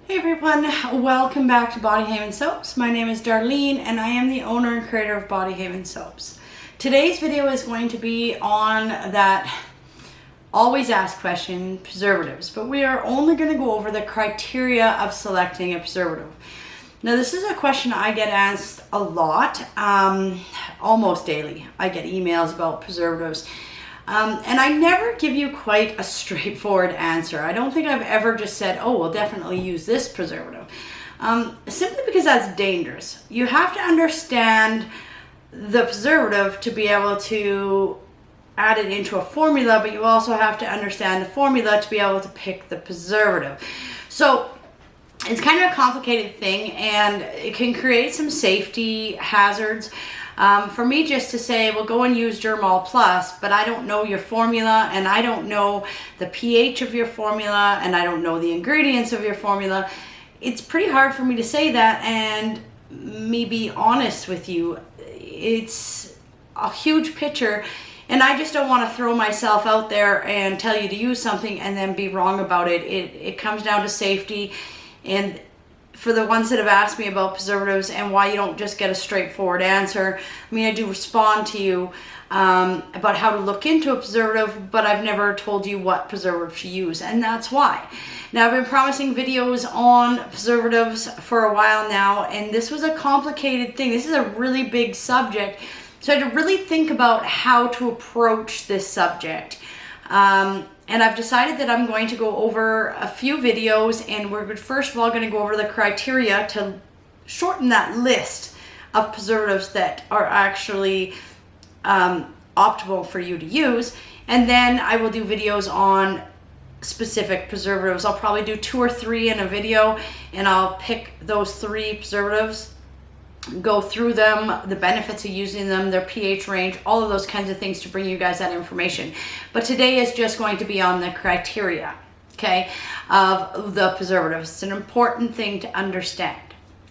Hey everyone, welcome back to bodyhavensoaps. My name is Darlene and I am the owner and creator of bodyhavensoaps. Today's video is going to be on that always asked question, preservatives, but we are only going to go over the criteria of selecting a preservative. Now this is a question I get asked a lot, almost daily. I get emails about preservatives. And I never give you quite a straightforward answer. I don't think I've ever just said, oh, we'll definitely use this preservative. Simply because that's dangerous. You have to understand the preservative to be able to add it into a formula, but you also have to understand the formula to be able to pick the preservative. So it's kind of a complicated thing and it can create some safety hazards. For me just to say, well, go and use Dermal Plus, but I don't know your formula and I don't know the pH of your formula and I don't know the ingredients of your formula. It's pretty hard for me to say that and me be honest with you. It's a huge picture and I just don't want to throw myself out there and tell you to use something and then be wrong about it. It comes down to safety. And for the ones that have asked me about preservatives and why you don't just get a straightforward answer, I mean, I do respond to you about how to look into a preservative, but I've never told you what preservative to use, and that's why. Now, I've been promising videos on preservatives for a while now, and this was a complicated thing. This is a really big subject, so I had to really think about how to approach this subject. And I've decided that I'm going to go over a few videos and we're first of all going to go over the criteria to shorten that list of preservatives that are actually optimal for you to use. And then I will do videos on specific preservatives. I'll probably do 2 or 3 in a video and I'll pick those 3 preservatives, go through them, the benefits of using them, their pH range, all of those kinds of things to bring you guys that information. But today is just going to be on the criteria, okay, of the preservatives. It's an important thing to understand.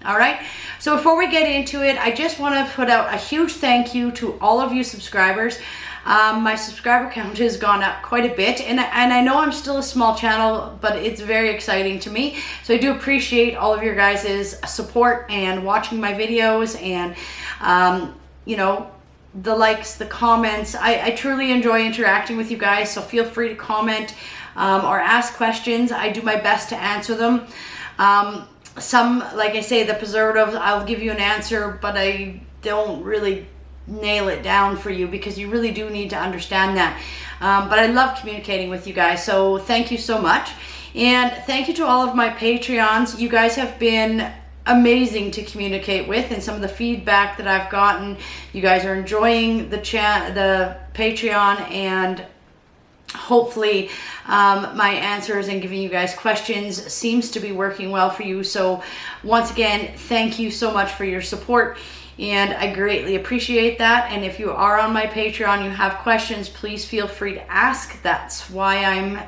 All right, so before we get into it, I just want to put out a huge thank you to all of you subscribers. My subscriber count has gone up quite a bit, and I know I'm still a small channel, but it's very exciting to me. So I do appreciate all of your guys' support and watching my videos and, you know, the likes, the comments. I truly enjoy interacting with you guys, so feel free to comment or ask questions. I do my best to answer them. Some, like I say, the preservatives, I'll give you an answer, but I don't really nail it down for you because you really do need to understand that. But I love communicating with you guys, so thank you so much. And thank you to all of my Patreons. You guys have been amazing to communicate with, and some of the feedback that I've gotten, you guys are enjoying the Patreon, and hopefully my answers and giving you guys questions seems to be working well for you. So once again, thank you so much for your support. And I greatly appreciate that. And if you are on my Patreon, you have questions, please feel free to ask. That's why I'm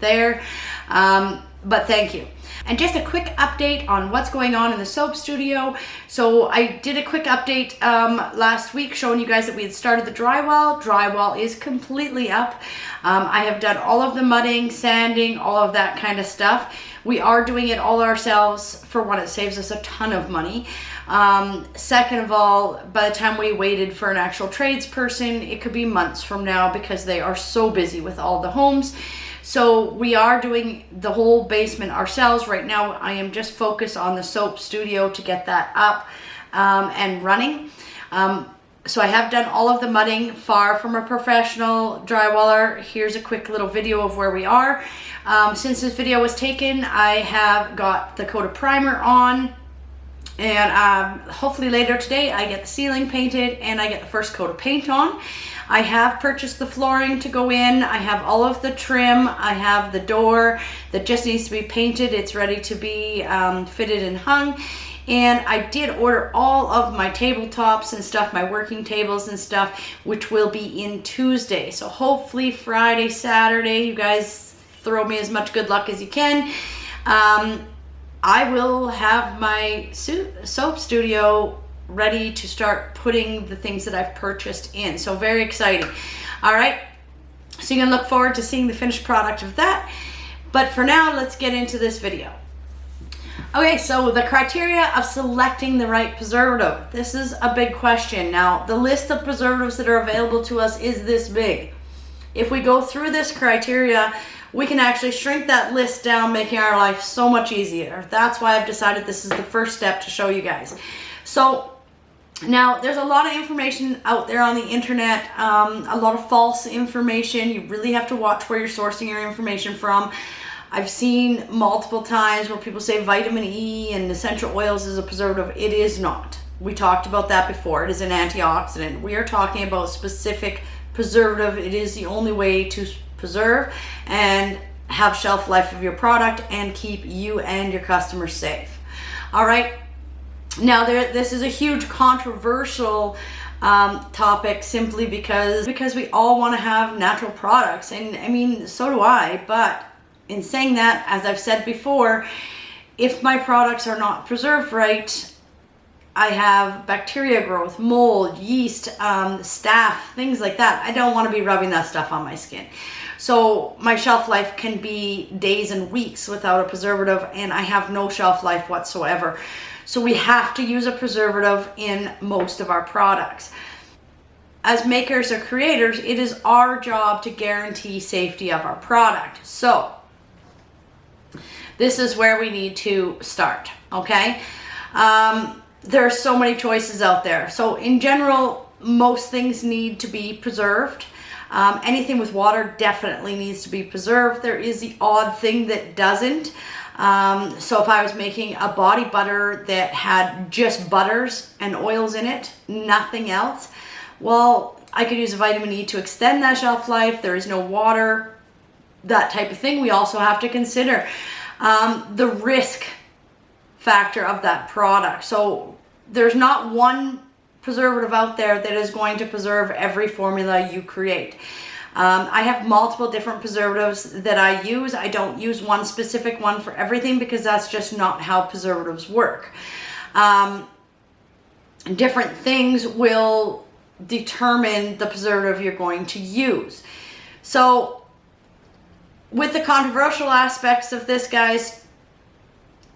there. But thank you. And just a quick update on what's going on in the soap studio. So I did a quick update last week showing you guys that we had started the drywall. Drywall is completely up. I have done all of the mudding, sanding, all of that kind of stuff. We are doing it all ourselves. For one, it saves us a ton of money. Second of all, by the time we waited for an actual tradesperson, it could be months from now because they are so busy with all the homes. So we are doing the whole basement ourselves. Right now, I am just focused on the soap studio to get that up and running. So I have done all of the mudding, far from a professional drywaller. Here's a quick little video of where we are. Since this video was taken, I have got the coat of primer on. And hopefully later today I get the ceiling painted and I get the first coat of paint on. I have purchased the flooring to go in. I have all of the trim. I have the door that just needs to be painted. It's ready to be fitted and hung. And I did order all of my tabletops and stuff, my working tables and stuff, which will be in Tuesday. So hopefully Friday, Saturday, you guys throw me as much good luck as you can. I will have my soap studio ready to start putting the things that I've purchased in. So very exciting. All right, so you can look forward to seeing the finished product of that. But for now, let's get into this video. Okay, so the criteria of selecting the right preservative. This is a big question. Now, the list of preservatives that are available to us is this big. If we go through this criteria, we can actually shrink that list down, making our life so much easier. That's why I've decided this is the first step to show you guys. So now there's a lot of information out there on the internet, a lot of false information. You really have to watch where you're sourcing your information from. I've seen multiple times where people say vitamin E and essential oils is a preservative. It is not. We talked about that before. It is an antioxidant. We are talking about specific preservative. It is the only way to preserve and have shelf life of your product and keep you and your customers safe. All right. Now, this is a huge controversial topic simply because we all want to have natural products, and I mean, so do I. But in saying that, as I've said before, if my products are not preserved right, I have bacteria growth, mold, yeast, staph, things like that. I don't want to be rubbing that stuff on my skin. So my shelf life can be days and weeks without a preservative, and I have no shelf life whatsoever. So we have to use a preservative in most of our products. As makers or creators, it is our job to guarantee safety of our product. So this is where we need to start, okay? There are so many choices out there. So in general, most things need to be preserved. Anything with water definitely needs to be preserved. There is the odd thing that doesn't. So if I was making a body butter that had just butters and oils in it, nothing else, well, I could use a vitamin E to extend that shelf life. There is no water, that type of thing. We also have to consider the risk factor of that product. So there's not one preservative out there that is going to preserve every formula you create. I have multiple different preservatives that I use. I don't use one specific one for everything because that's just not how preservatives work. Different things will determine the preservative you're going to use. So with the controversial aspects of this, guys,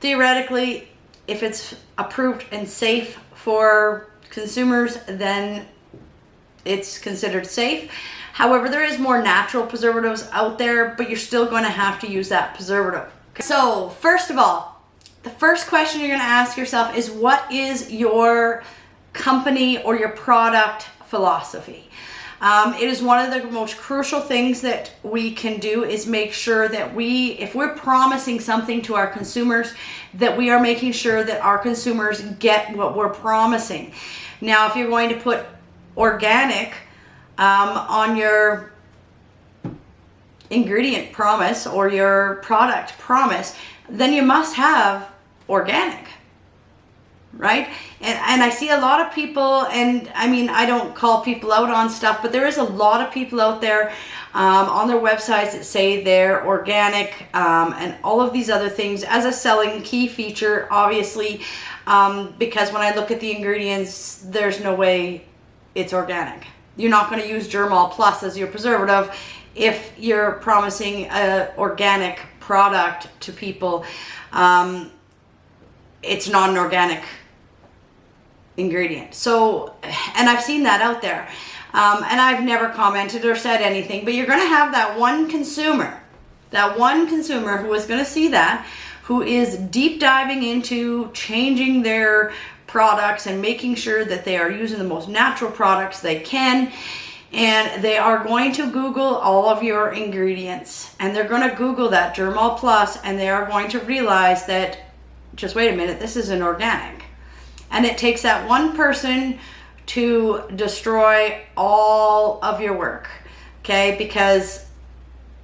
theoretically, if it's approved and safe for consumers, then it's considered safe. However, there is more natural preservatives out there, but you're still going to have to use that preservative. So first of all, the first question you're going to ask yourself is, what is your company or your product philosophy? It is one of the most crucial things that we can do is make sure that if we're promising something to our consumers, that we are making sure that our consumers get what we're promising. Now, if you're going to put organic on your ingredient promise or your product promise, then you must have organic, right? And I see a lot of people, and I mean, I don't call people out on stuff, but there is a lot of people out there on their websites that say they're organic and all of these other things as a selling key feature, obviously, because when I look at the ingredients, there's no way it's organic. You're not going to use Dermal Plus as your preservative if you're promising an organic product to people. It's not an organic ingredient. So, and I've seen that out there. And I've never commented or said anything, but you're going to have that one consumer who is going to see that, who is deep diving into changing their products and making sure that they are using the most natural products they can, and they are going to Google all of your ingredients, and they're going to Google that Dermal Plus, and they are going to realize that, just wait a minute, this isn't organic. And it takes that one person to destroy all of your work, okay? Because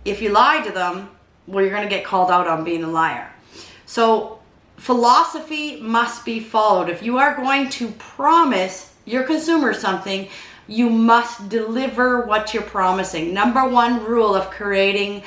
if you lie to them, well, you're going to get called out on being a liar. So philosophy must be followed. If you are going to promise your consumer something, you must deliver what you're promising. Number one rule of creating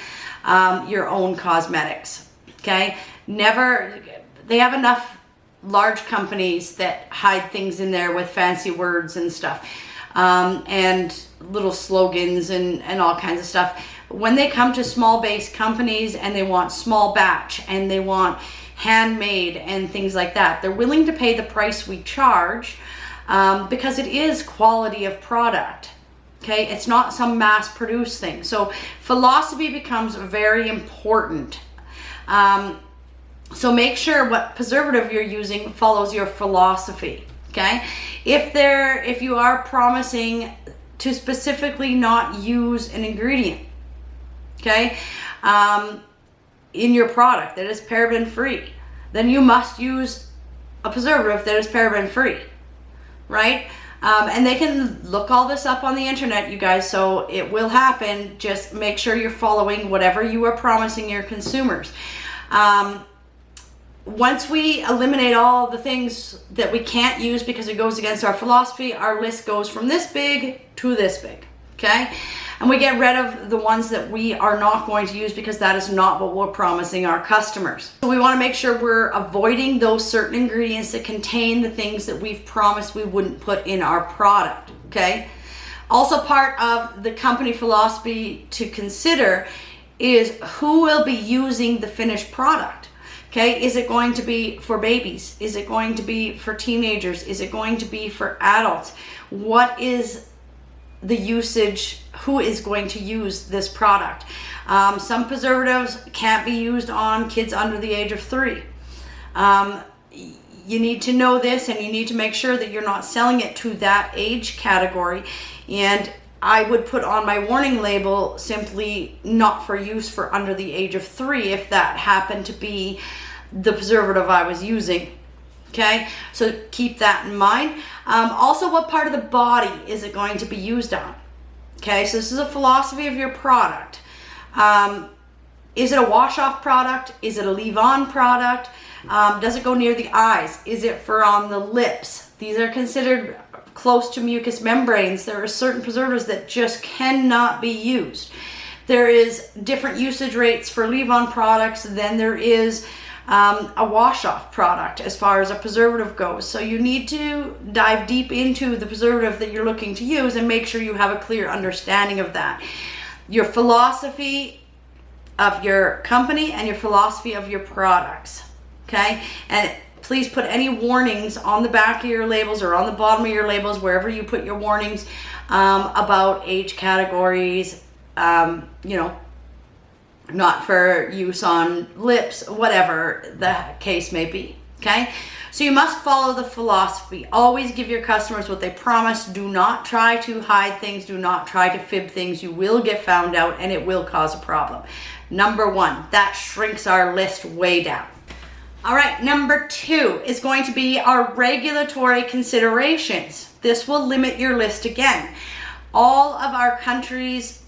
your own cosmetics, okay? They have enough large companies that hide things in there with fancy words and stuff, and little slogans and all kinds of stuff. When they come to small-based companies and they want small batch and they want handmade and things like that. They're willing to pay the price we charge because it is quality of product. Okay, it's not some mass-produced thing. So philosophy becomes very important. So make sure what preservative you're using follows your philosophy. Okay, if you are promising to specifically not use an ingredient, okay, in your product that is paraben free, then you must use a preservative that is paraben free, right? And they can look all this up on the internet, you guys, so it will happen. Just make sure you're following whatever you are promising your consumers. Once we eliminate all the things that we can't use because it goes against our philosophy, our list goes from this big to this big, okay? And we get rid of the ones that we are not going to use because that is not what we're promising our customers. So we want to make sure we're avoiding those certain ingredients that contain the things that we've promised we wouldn't put in our product, okay? Also, part of the company philosophy to consider is who will be using the finished product. Okay, is it going to be for babies? Is it going to be for teenagers? Is it going to be for adults? What is the usage? Who is going to use this product? Some preservatives can't be used on kids under the age of 3. You need to know this, and you need to make sure that you're not selling it to that age category. And I would put on my warning label simply not for use for under the age of 3 if that happened to be the preservative I was using. Okay, so keep that in mind. Also, what part of the body is it going to be used on? Okay, so this is a philosophy of your product. Is it a wash-off product? Is it a leave-on product? Does it go near the eyes? Is it for on the lips? These are considered close to mucous membranes. There are certain preservatives that just cannot be used. There is different usage rates for leave-on products than there is a wash-off product as far as a preservative goes. So you need to dive deep into the preservative that you're looking to use and make sure you have a clear understanding of that. Your philosophy of your company and your philosophy of your products, okay? And please put any warnings on the back of your labels or on the bottom of your labels, wherever you put your warnings, about age categories, you know, not for use on lips, whatever the case may be, okay? So you must follow the philosophy. Always give your customers what they promise. Do not try to hide things. Do not try to fib things. You will get found out and it will cause a problem. Number 1, that shrinks our list way down. All right, number 2 is going to be our regulatory considerations. This will limit your list again. All of our countries,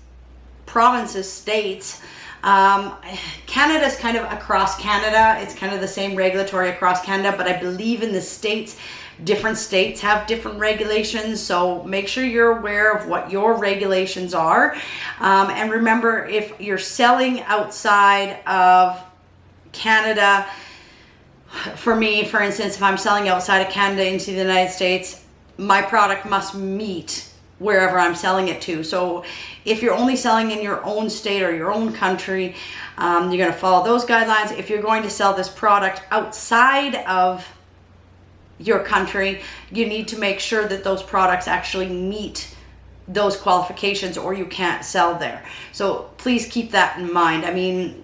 provinces, states, Canada's kind of across Canada. It's kind of the same regulatory across Canada, but I believe in the states, different states have different regulations. So make sure you're aware of what your regulations are. And remember, if you're selling outside of Canada, for me, for instance, if I'm selling outside of Canada into the United States, my product must meet wherever I'm selling it to. So if you're only selling in your own state or your own country, you're going to follow those guidelines. If you're going to sell this product outside of your country, you need to make sure that those products actually meet those qualifications or you can't sell there. So please keep that in mind. I mean,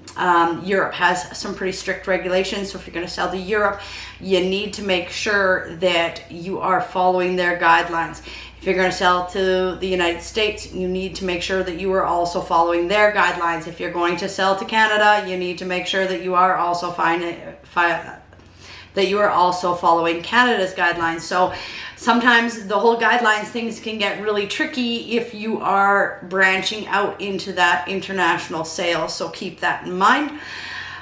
Europe has some pretty strict regulations. So if you're going to sell to Europe, you need to make sure that you are following their guidelines. If you're going to sell to the United States, you need to make sure that you are also following their guidelines. If you're going to sell to Canada, you need to make sure that you are also following Canada's guidelines. So sometimes the whole guidelines things can get really tricky if you are branching out into that international sales. So keep that in mind.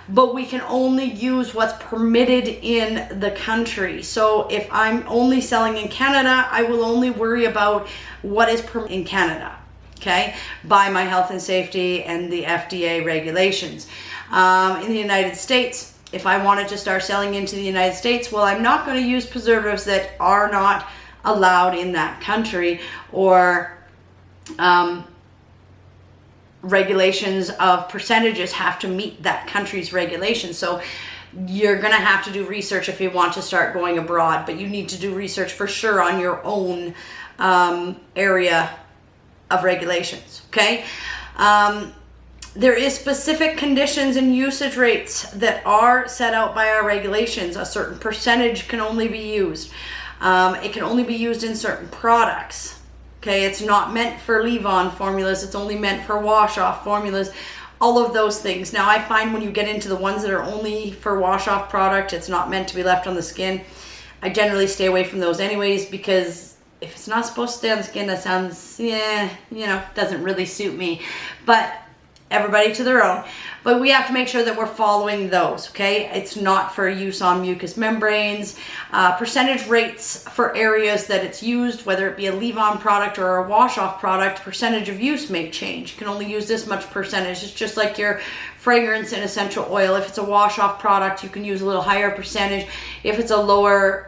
But we can only use what's permitted in the country. So if I'm only selling in Canada, I will only worry about what is permitted in Canada, okay, by my health and safety and the FDA regulations. In the United States, if I wanted to start selling into the United States, well, I'm not going to use preservatives that are not allowed in that country, or regulations of percentages have to meet that country's regulations. So you're going to have to do research if you want to start going abroad, but you need to do research for sure on your own area of regulations, okay? There is specific conditions and usage rates that are set out by our regulations. A certain percentage can only be used. It can only be used in certain products, okay? It's not meant for leave-on formulas. It's only meant for wash-off formulas. All of those things. Now, I find when you get into the ones that are only for wash-off product, it's not meant to be left on the skin. I generally stay away from those anyways, because if it's not supposed to stay on the skin, that sounds, doesn't really suit me. But everybody to their own. But we have to make sure that we're following those, okay? It's not for use on mucous membranes. Percentage rates for areas that it's used, whether it be a leave-on product or a wash-off product, percentage of use may change. You can only use this much percentage. It's just like your fragrance and essential oil. If it's a wash-off product, you can use a little higher percentage. If it's a leave-on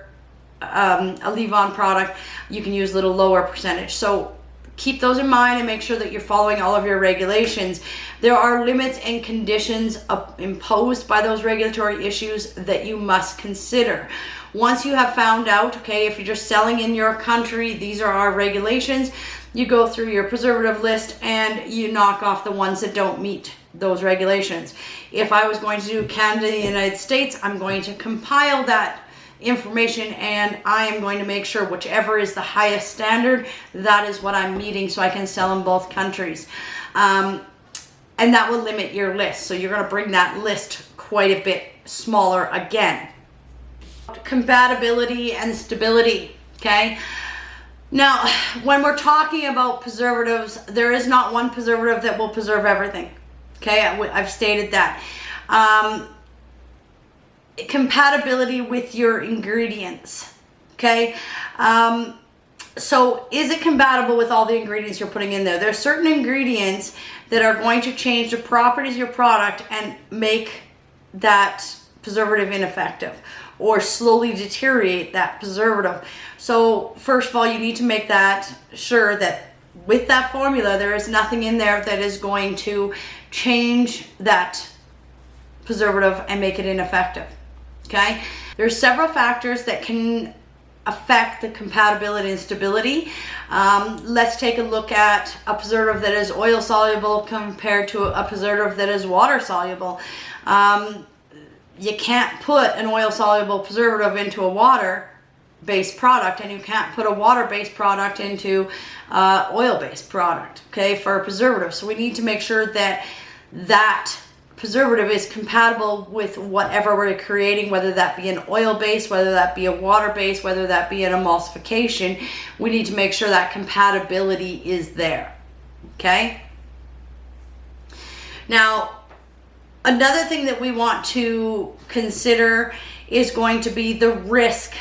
product, you can use a little lower percentage. So keep those in mind and make sure that you're following all of your regulations. There are limits and conditions imposed by those regulatory issues that you must consider. Once you have found out, okay, if you're just selling in your country, these are our regulations, you go through your preservative list and you knock off the ones that don't meet those regulations. If I was going to do Canada and the United States, I'm going to compile that information and I am going to make sure whichever is the highest standard, that is what I'm meeting, so I can sell in both countries. And that will limit your list. So you're going to bring that list quite a bit smaller again. Compatibility and stability, okay? Now, when we're talking about preservatives, there is not one preservative that will preserve everything, okay? I've stated that. Compatibility with your ingredients, okay? So is it compatible with all the ingredients you're putting in there? There are certain ingredients that are going to change the properties of your product and make that preservative ineffective or slowly deteriorate that preservative. So first of all, you need to make that sure that with that formula, there is nothing in there that is going to change that preservative and make it ineffective. Okay, there's several factors that can affect the compatibility and stability. Let's take a look at a preservative that is oil soluble compared to a preservative that is water soluble. You can't put an oil soluble preservative into a water based product, and you can't put a water based product into oil based product, okay, for a preservative. So we need to make sure that that preservative is compatible with whatever we're creating, whether that be an oil base, whether that be a water base, whether that be an emulsification. We need to make sure that compatibility is there, okay? Now, another thing that we want to consider is going to be the risk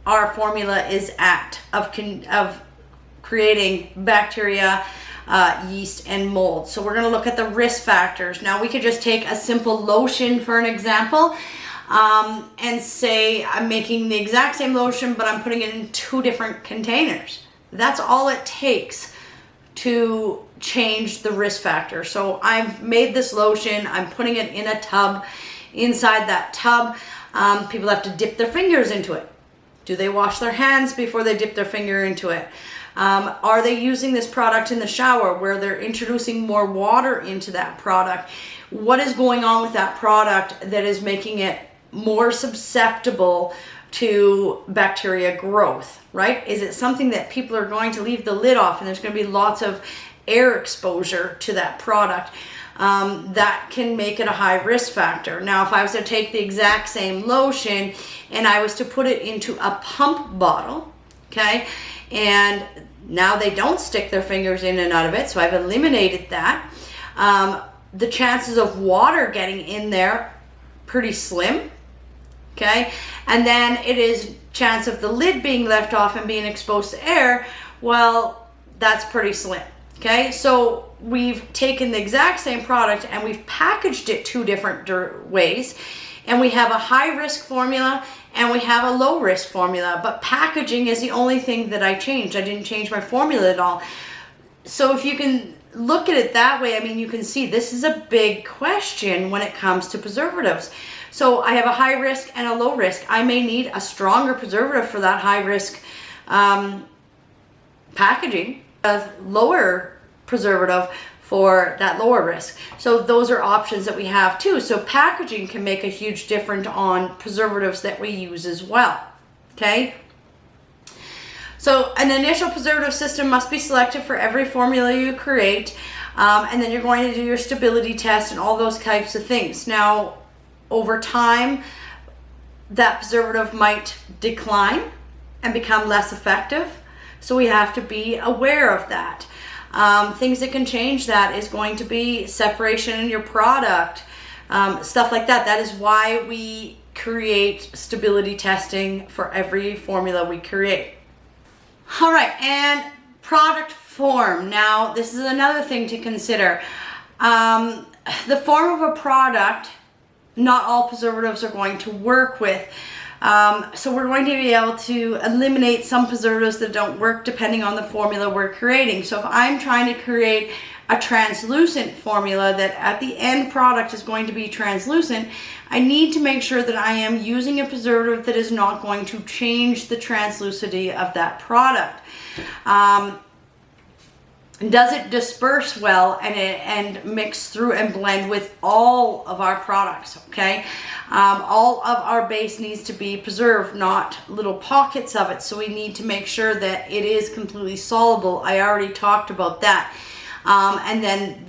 our formula is at of creating bacteria, yeast, and mold. So we're going to look at the risk factors. Now, we could just take a simple lotion for an example, and say I'm making the exact same lotion, but I'm putting it in 2 different containers. That's all it takes to change the risk factor. So I've made this lotion, I'm putting it in a tub. Inside that tub, people have to dip their fingers into it. Do they wash their hands before they dip their finger into it? Are they using this product in the shower where they're introducing more water into that product? What is going on with that product that is making it more susceptible to bacteria growth, right? Is it something that people are going to leave the lid off and there's going to be lots of air exposure to that product? That can make it a high risk factor. Now, if I was to take the exact same lotion and I was to put it into a pump bottle, okay, and now they don't stick their fingers in and out of it, so I've eliminated that. The chances of water getting in there, pretty slim, okay? And then it is chance of the lid being left off and being exposed to air, well, that's pretty slim, okay? So we've taken the exact same product and we've packaged it 2 different ways, and we have a high risk formula and we have a low risk formula, but packaging is the only thing that I changed. I didn't change my formula at all. So if you can look at it that way, I mean, you can see this is a big question when it comes to preservatives. So I have a high risk and a low risk. I may need a stronger preservative for that high risk packaging, a lower preservative for that lower risk. So those are options that we have too. So packaging can make a huge difference on preservatives that we use as well. Okay. So an initial preservative system must be selected for every formula you create. And then you're going to do your stability test and all those types of things. Now, over time, that preservative might decline and become less effective. So we have to be aware of that. Things that can change that is going to be separation in your product, stuff like that. That is why we create stability testing for every formula we create. All right, and product form. Now, this is another thing to consider. The form of a product, not all preservatives are going to work with. So we're going to be able to eliminate some preservatives that don't work depending on the formula we're creating. So if I'm trying to create a translucent formula that at the end product is going to be translucent, I need to make sure that I am using a preservative that is not going to change the translucency of that product. Does it disperse well and mix through and blend with all of our products, okay? All of our base needs to be preserved, not little pockets of it. So we need to make sure that it is completely soluble. I already talked about that. And then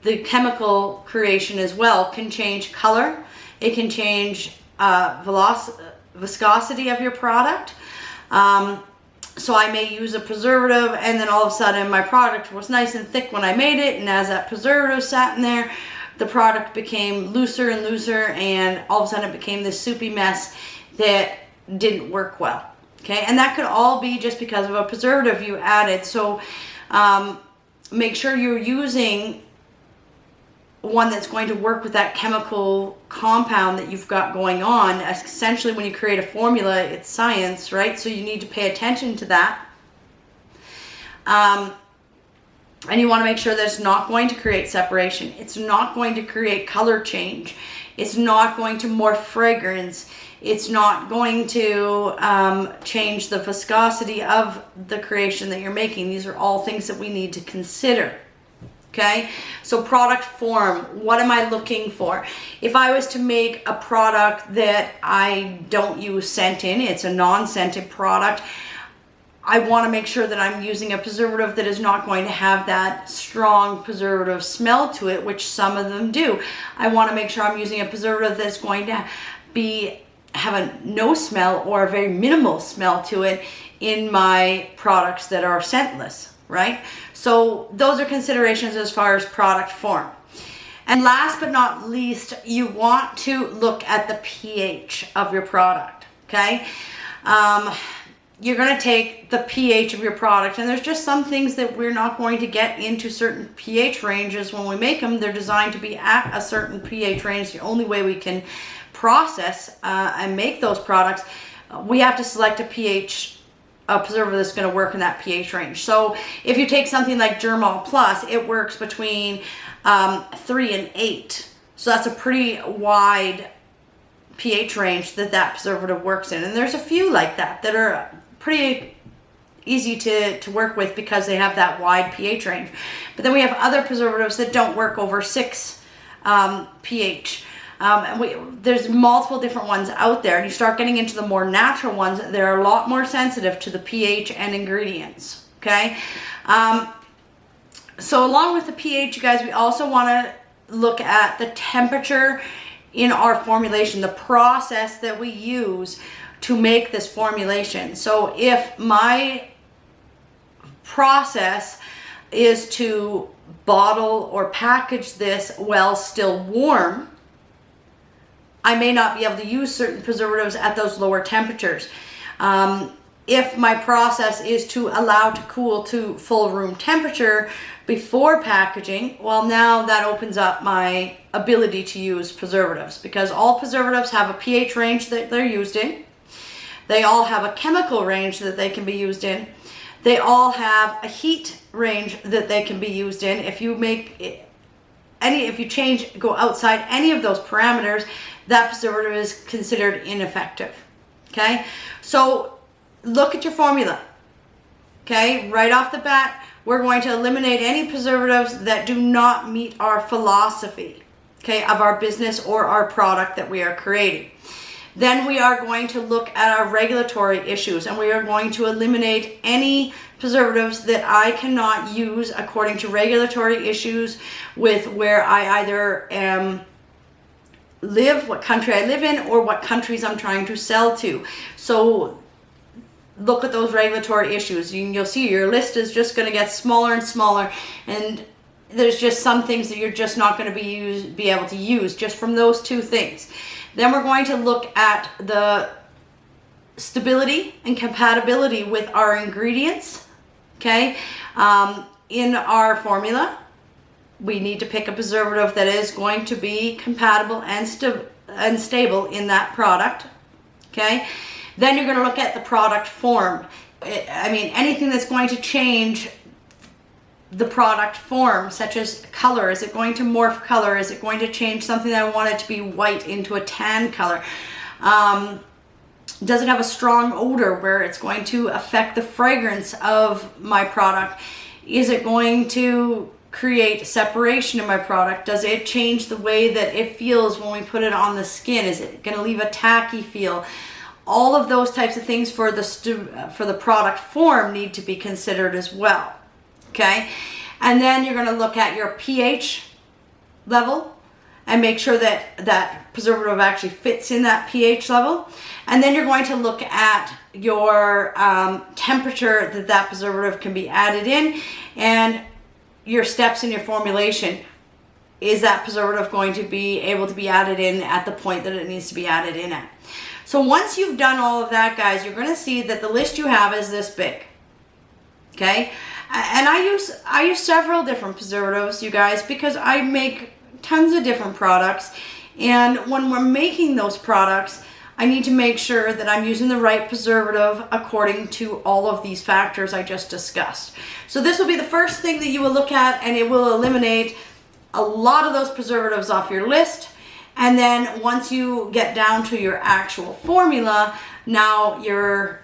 the chemical creation as well can change color. It can change viscosity of your product. So I may use a preservative and then all of a sudden my product was nice and thick when I made it, and as that preservative sat in there, the product became looser and looser, and all of a sudden it became this soupy mess that didn't work well. Okay, and that could all be just because of a preservative you added. So make sure you're using one that's going to work with that chemical compound that you've got going on. Essentially, when you create a formula, it's science, right? So you need to pay attention to that. And you want to make sure that it's not going to create separation. It's not going to create color change. It's not going to morph fragrance. It's not going to change the viscosity of the creation that you're making. These are all things that we need to consider. Okay, so product form, what am I looking for? If I was to make a product that I don't use scent in, it's a non-scented product, I want to make sure that I'm using a preservative that is not going to have that strong preservative smell to it, which some of them do. I want to make sure I'm using a preservative that's going to have a no smell or a very minimal smell to it in my products that are scentless, right? So those are considerations as far as product form. And last but not least, you want to look at the pH of your product, okay? You're going to take the pH of your product, and there's just some things that we're not going to get into certain pH ranges when we make them. They're designed to be at a certain pH range. The only way we can process and make those products, we have to select a pH preservative that's going to work in that pH range. So if you take something like Dermal Plus, it works between 3 and 8. So that's a pretty wide pH range that preservative works in. And there's a few like that are pretty easy to work with because they have that wide pH range. But then we have other preservatives that don't work over 6 pH. There's multiple different ones out there, and you start getting into the more natural ones, they're a lot more sensitive to the pH and ingredients, okay? So along with the pH, you guys, we also want to look at the temperature in our formulation, the process that we use to make this formulation. So if my process is to bottle or package this while still warm, I may not be able to use certain preservatives at those lower temperatures. If my process is to allow to cool to full room temperature before packaging, well, now that opens up my ability to use preservatives, because all preservatives have a pH range that they're used in. They all have a chemical range that they can be used in. They all have a heat range that they can be used in. If you go outside any of those parameters, that preservative is considered ineffective. Okay, so look at your formula. Okay, right off the bat, we're going to eliminate any preservatives that do not meet our philosophy, okay, of our business or our product that we are creating. Then we are going to look at our regulatory issues, and we are going to eliminate any preservatives that I cannot use according to regulatory issues with where I either live, what country I live in, or what countries I'm trying to sell to. So look at those regulatory issues. You'll see your list is just going to get smaller and smaller, and there's just some things that you're just not going to be able to use just from those two things. Then we're going to look at the stability and compatibility with our ingredients. Okay, in our formula, we need to pick a preservative that is going to be compatible and stable in that product. Okay. Then you're going to look at the product form. Anything that's going to change the product form, such as color. Is it going to morph color? Is it going to change something that I want it to be white into a tan color? Does it have a strong odor where it's going to affect the fragrance of my product? Is it going to create separation in my product? Does it change the way that it feels when we put it on the skin? Is it going to leave a tacky feel? All of those types of things for the product form need to be considered as well. Okay, and then you're going to look at your pH level and make sure that that preservative actually fits in that pH level. And then you're going to look at your temperature that preservative can be added in, and your steps in your formulation. Is that preservative going to be able to be added in at the point that it needs to be added in at? So once you've done all of that, guys, you're going to see that the list you have is this big. Okay, and I use several different preservatives, you guys, because I make tons of different products, and when we're making those products, I need to make sure that I'm using the right preservative according to all of these factors I just discussed. So this will be the first thing that you will look at, and it will eliminate a lot of those preservatives off your list. And then once you get down to your actual formula, now your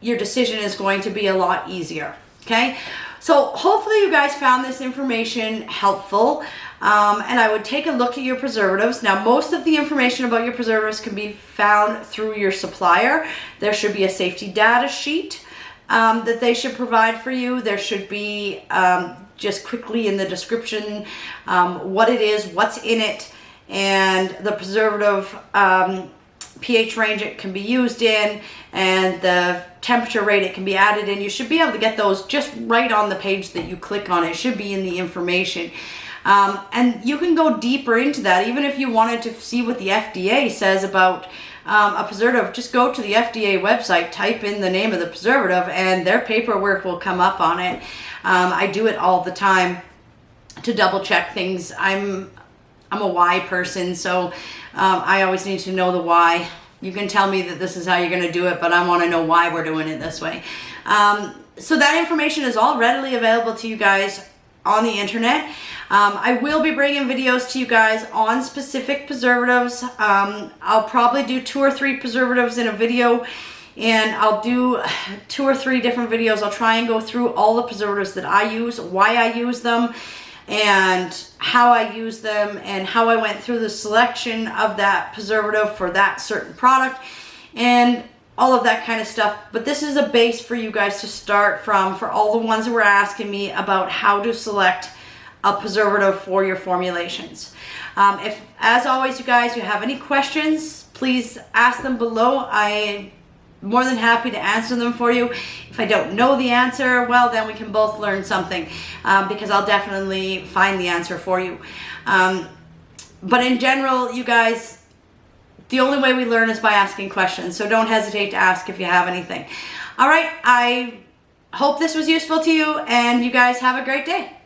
decision is going to be a lot easier. Okay, so hopefully you guys found this information helpful, and I would take a look at your preservatives. Now, most of the information about your preservatives can be found through your supplier. There should be a safety data sheet that they should provide for you. There should be just quickly in the description what it is, what's in it, and the preservative pH range it can be used in, and the temperature rate it can be added in. You should be able to get those just right on the page that you click on. It should be in the information. And you can go deeper into that. Even if you wanted to see what the FDA says about a preservative, just go to the FDA website, type in the name of the preservative, and their paperwork will come up on it. I do it all the time to double check things. I'm a why person, so I always need to know the why. You can tell me that this is how you're going to do it, but I want to know why we're doing it this way. So that information is all readily available to you guys on the internet. I will be bringing videos to you guys on specific preservatives. I'll probably do 2 or 3 preservatives in a video, and I'll do 2 or 3 different videos. I'll try and go through all the preservatives that I use, why I use them, and how I use them, and how I went through the selection of that preservative for that certain product, and all of that kind of stuff. But this is a base for you guys to start from for all the ones that were asking me about how to select a preservative for your formulations. If, as always, you guys, you have any questions, please ask them below. I'm more than happy to answer them for you. If I don't know the answer, well, then we can both learn something, because I'll definitely find the answer for you. But in general, you guys, the only way we learn is by asking questions, so don't hesitate to ask if you have anything. All right, I hope this was useful to you, and you guys have a great day.